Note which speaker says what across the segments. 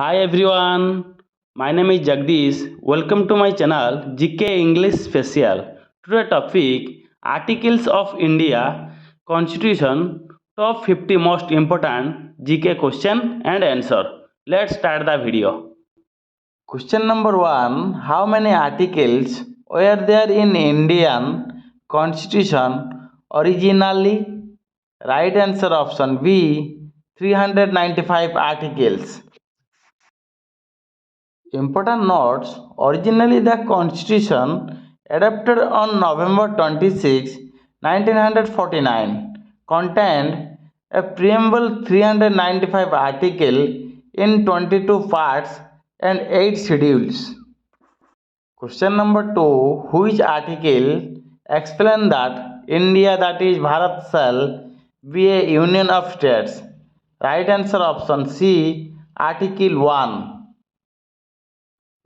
Speaker 1: Hi everyone, my name is Jagdish. Welcome to my channel GK English Special. Today topic Articles of India Constitution Top 50 Most Important GK Question and Answer. Let's start the video. Question number 1. How many articles were there in Indian Constitution originally? Right answer option B 395 articles. Important notes: originally the Constitution, adopted on November 26, 1949, contained a preamble 395 articles in 22 parts and 8 schedules. Question number 2. Which article explains that India, that is Bharat, shall be a union of states? Right answer option C. Article 1.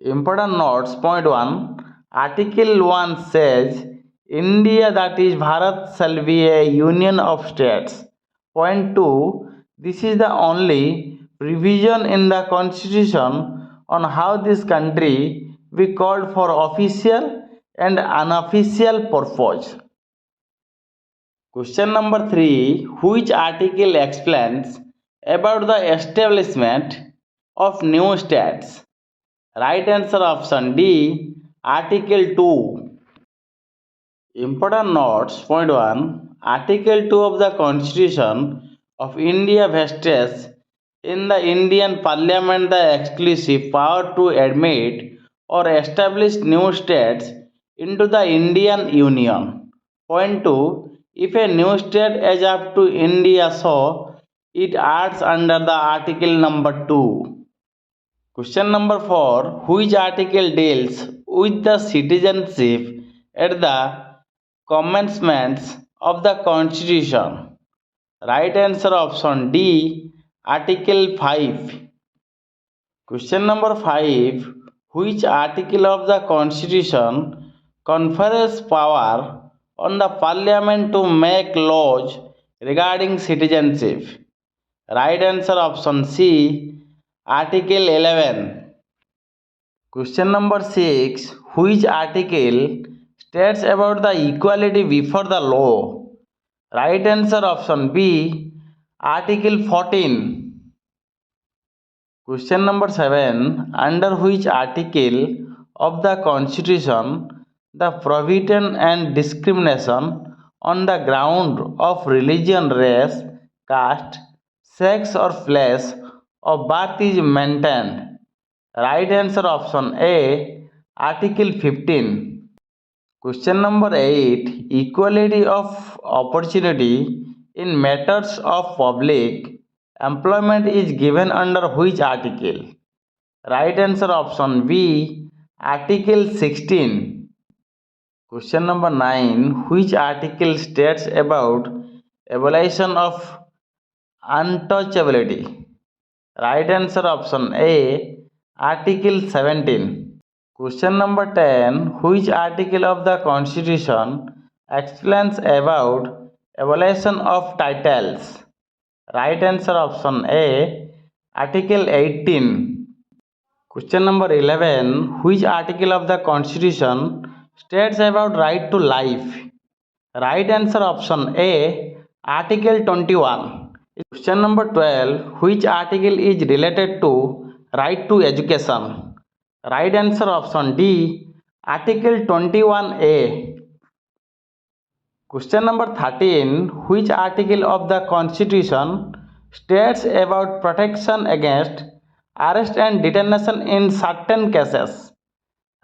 Speaker 1: Important notes. Point 1. Article 1 says India, that is Bharat, shall be a union of states. Point 2. This is the only provision in the constitution on how this country be called for official and unofficial purpose. Question number 3. Which article explains about the establishment of new states? Right answer option D. Article 2. Important notes. Point 1. Article 2 of the Constitution of India vests in the Indian Parliament the exclusive power to admit or establish new states into the Indian Union. Point 2. If a new state is up to India, so it acts under the article number 2. Question number 4. Which article deals with the citizenship at the commencement of the Constitution? Right answer option D. Article 5. Question number 5. Which article of the Constitution confers power on the Parliament to make laws regarding citizenship? Right answer option C. Article 11. Question number 6. Which article states about the equality before the law? Right answer option B. Article 14. Question number 7. Under which article of the Constitution the prohibition and discrimination on the ground of religion, race, caste, sex or place of birth is maintained? Right answer option A. Article 15. Question number 8. Equality of opportunity in matters of public employment is given under which article? Right answer option B. Article 16. Question number 9. Which article states about abolition of untouchability? Right answer option A. Article 17. Question number 10. Which article of the Constitution explains about abolition of titles? Right answer option A. Article 18. Question number 11. Which article of the Constitution states about right to life? Right answer option A. Article 21. Question number 12. Which article is related to right to education? Right answer option D. Article 21A. Question number 13. Which article of the Constitution states about protection against arrest and detention in certain cases?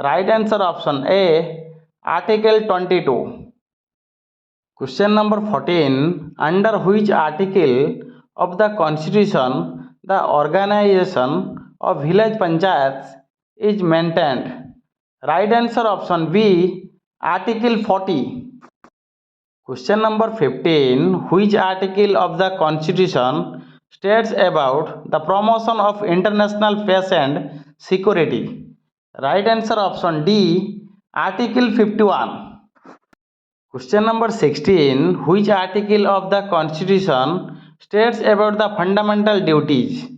Speaker 1: Right answer option A. Article 22. Question number 14. Under which article of the Constitution the organization of village panchayats is maintained? Right answer option B. Article 40. Question number 15. Which article of the Constitution states about the promotion of international peace and security? Right answer option D. Article 51. Question number 16. Which article of the Constitution states about the fundamental duties?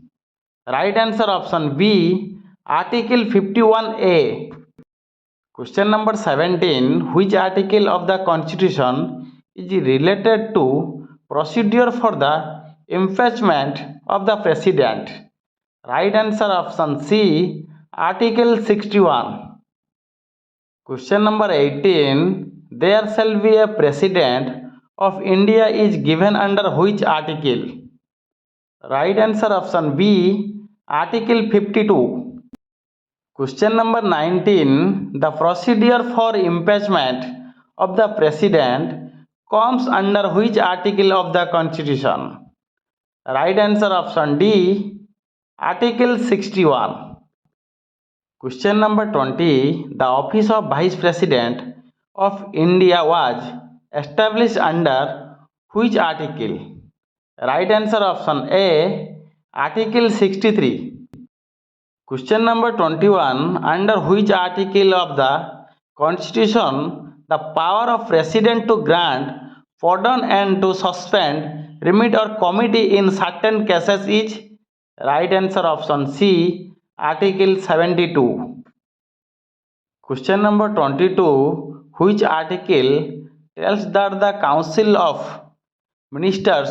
Speaker 1: Right answer option B, Article 51A. Question number 17. Which article of the Constitution is related to procedure for the impeachment of the President? Right answer option C, Article 61. Question number 18. There shall be a President of India is given under which article? Right answer option B, Article 52. Question number 19. The procedure for impeachment of the President comes under which article of the Constitution? Right answer option D, Article 61. Question number 20. The office of Vice President of India was established under which article? Right answer option A, Article 63. Question number 21. Under which article of the Constitution the power of President to grant, pardon and to suspend, remit or committee in certain cases is? Right answer option C, Article 72. Question number 22. Which article tells that the Council of Ministers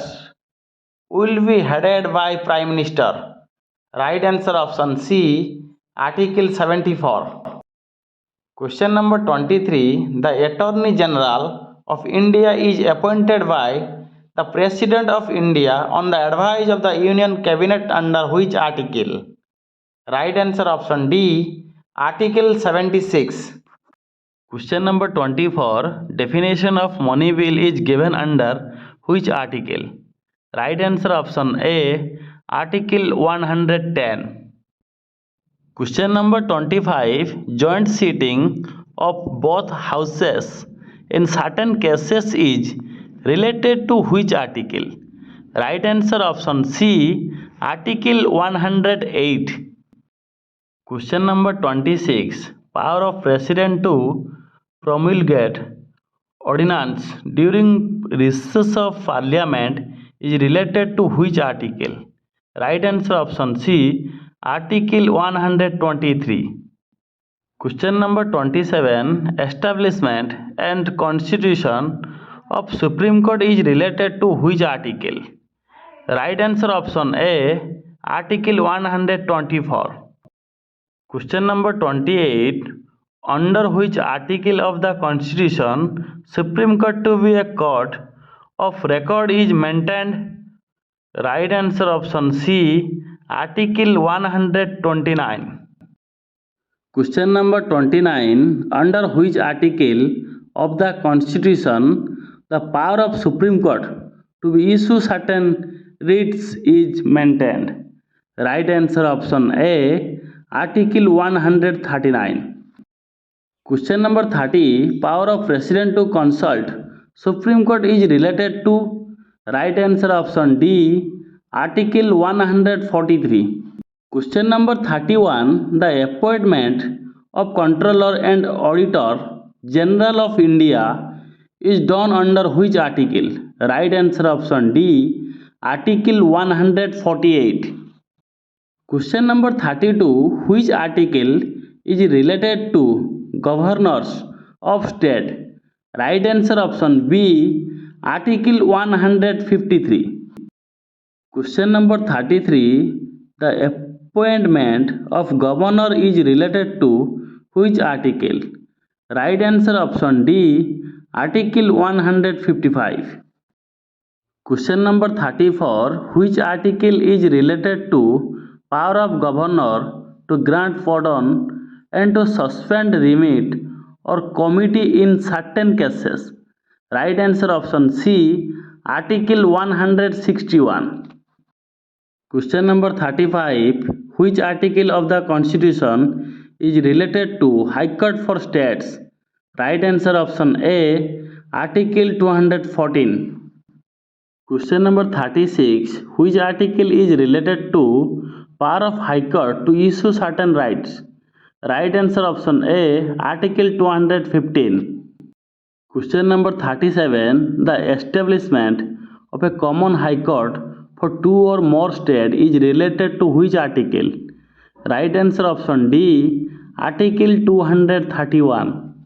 Speaker 1: will be headed by Prime Minister? Right answer option C, Article 74. Question number 23. The Attorney General of India is appointed by the President of India on the advice of the Union Cabinet under which article? Right answer option D, Article 76. Question number 24. Definition of money bill is given under which article? Right answer option A, Article 110. Question number 25. Joint sitting of both houses in certain cases is related to which article? Right answer option C, Article 108. Question number 26. Power of President to promulgate ordinance during recess of Parliament is related to which article? Right answer option C, Article 123. Question number 27. Establishment and Constitution of Supreme Court is related to which article? Right answer option A, Article 124. Question number 28. Under which article of the Constitution Supreme Court to be a court of record is maintained? Right answer option C, Article 129. Question number 29. Under which article of the Constitution the power of Supreme Court to issue certain writs is maintained? Right answer option A, Article 139. Question number 30. Power of President to consult Supreme Court is related to? Right answer option D, Article 143. Question number 31. The appointment of Controller and Auditor General of India is done under which article? Right answer option D, Article 148. Question number 32. Which article is related to governors of state? Right answer option B, Article 153. Question number 33. The appointment of governor is related to which article? Right answer option D, Article 155. Question number 34. Which article is related to power of governor to grant pardon and to suspend, remit or committee in certain cases? Right answer option C, Article 161. Question number 35. Which article of the Constitution is related to High Court for states? Right answer option A, Article 214. Question number 36. Which article is related to power of High Court to issue certain rights? Right answer option A, Article 215. Question number 37. The establishment of a common High Court for two or more states is related to which article? Right answer option D, Article 231.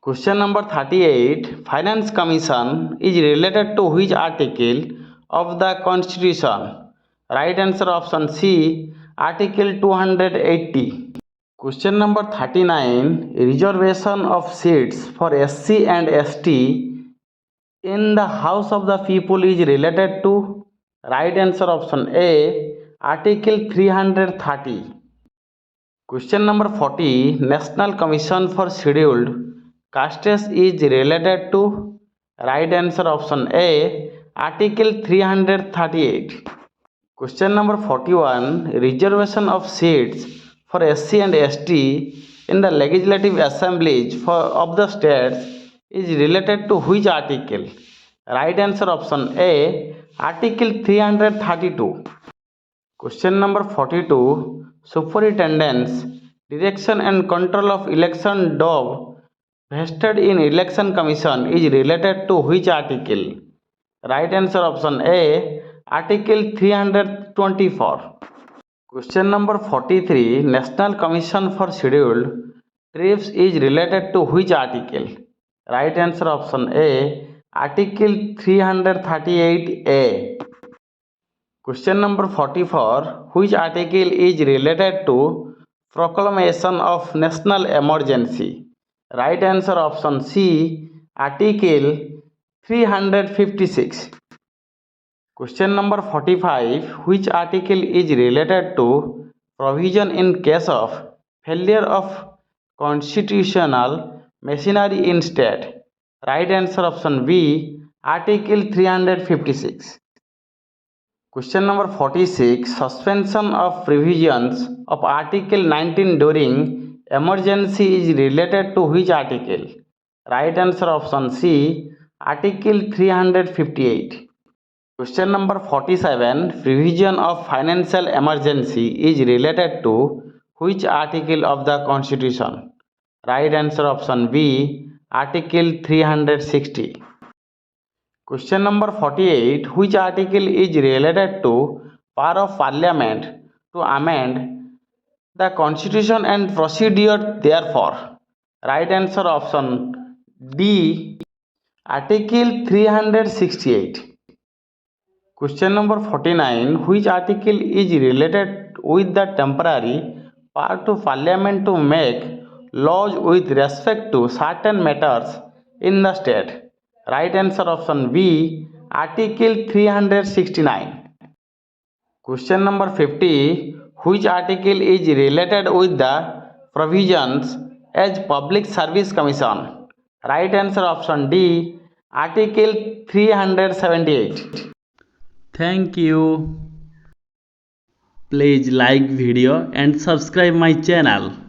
Speaker 1: Question number 38. Finance Commission is related to which article of the Constitution? Right answer option C, Article 280. Question number 39. Reservation of seats for SC and ST in the House of the People is related to? Right answer option A, Article 330. Question number 40. National Commission for Scheduled Castes is related to? Right answer option A, Article 338. Question number 41. Reservation of seats for SC and ST in the legislative assemblies of the states is related to which article? Right answer option A, Article 332. Question number 42. Superintendence, Direction and Control of Election Dove vested in Election Commission is related to which article? Right answer option A, Article 324. Question number 43. National Commission for Scheduled Tribes is related to which article? Right answer option A, Article 338A. Question number 44. Which article is related to proclamation of national emergency? Right answer option C, Article 356. Question number 45. Which article is related to provision in case of failure of constitutional machinery in state? Right answer option B, Article 356. Question number 46. Suspension of provisions of Article 19 during emergency is related to which article? Right answer option C, Article 358. Question number 47. Provision of financial emergency is related to which article of the Constitution? Right answer option B, Article 360. Question number 48. Which article is related to power of Parliament to amend the Constitution and procedure therefore? Right answer option D, Article 368. Question number 49. Which article is related with the temporary power to Parliament to make laws with respect to certain matters in the state? Right answer option B, Article 369. Question number 50. Which article is related with the provisions as Public Service Commission? Right answer option D, Article 378. Thank you. Please like video and subscribe my channel.